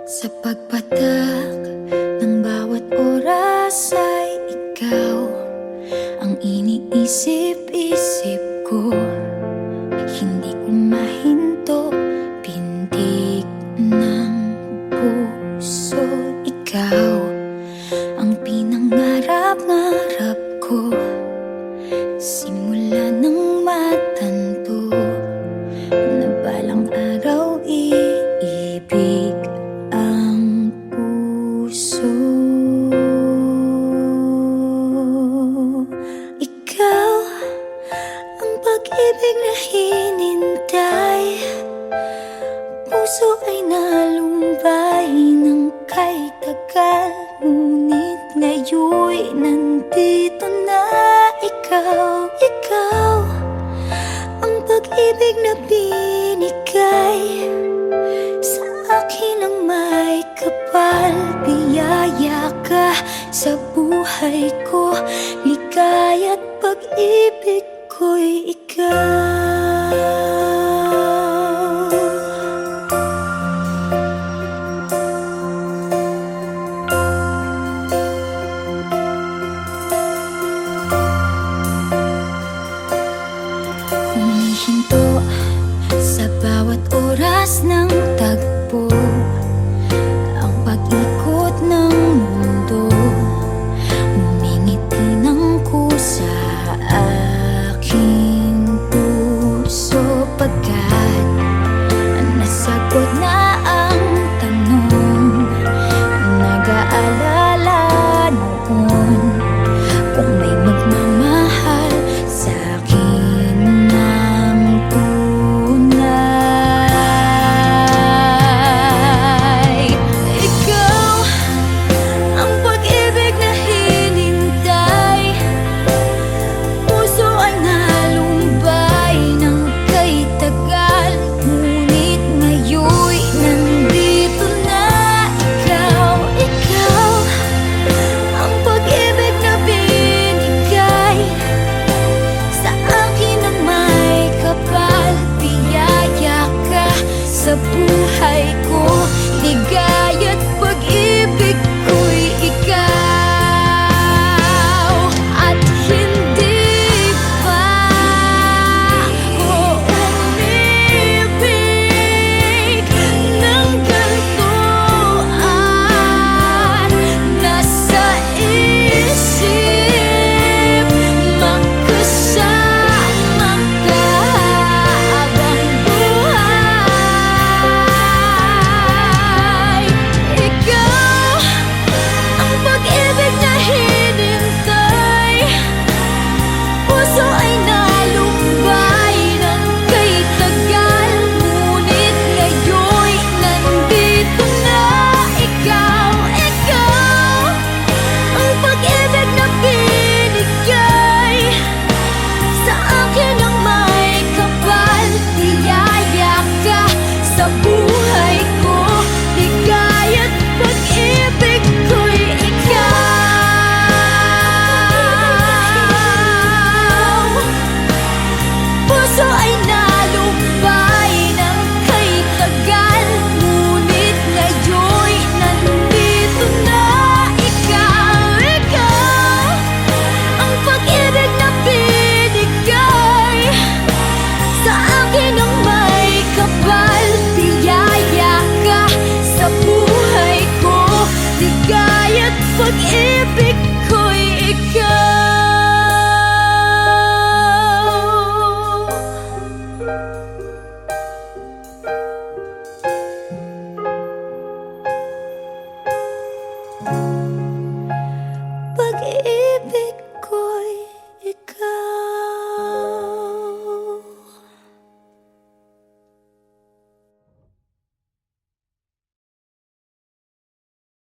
Sa pagpatak ng bawat oras ay ikaw ang iniisip-isip ko. Hindi ko mahinto, pintig ng puso. Ikaw ang pinangarap-ngarap ko, simula ng matanto na balang araw iibig ang puso. Ikaw ang pag-ibig na hinintay, puso ay nalumbay ng kay tagal, ngunit ngayon'y nandito na ikaw. Ikaw ang pag-ibig na binigay sa akin ang may kapal. Biyaya ka sa buhay ko, ligaya't pag-ibig ko'y ikaw. Humihinto sa bawat oras ng tagpo, ang pag-ikot ng mundo, ngumingiti ng kusa aking puso. Pagkat nasagot na ang tanong, nag-aalala noon kung may magmamahal sa'kin ng tunay. Ikaw ang pag-ibig na hinintay, puso ay nalumbay ng kay tagal, ngunit ngayon'y nandito na ikaw. Ikaw ang pag-ibig na binigay sa akin ang may kapal. Biyaya ka sa buhay ko, ligaya't pag-ibig ko'y ikaw. At hindi pa ako umibig ng ganito, at nasa isip magkasama ka habang buhay. Ikaw ang pag-ibig na hinintay, puso ay nalumbay ng kay tagal, ngunit ngayon'y nandito na ikaw. Ikaw ang pag-ibig na binigay sa akin ang may kapal. Biyaya ka sa buhay ko, ligaya't pag-ibig ko'y ikaw. Puso ay nalumbay ng kay tagal, ngunit ngayon'y nandito na ikaw. Ikaw ang pag-ibig na binigay sa akin ang may kapal. Biyaya ka sa buhay ko, ligaya't pag-ibig ko'y ikaw. Pag-ibig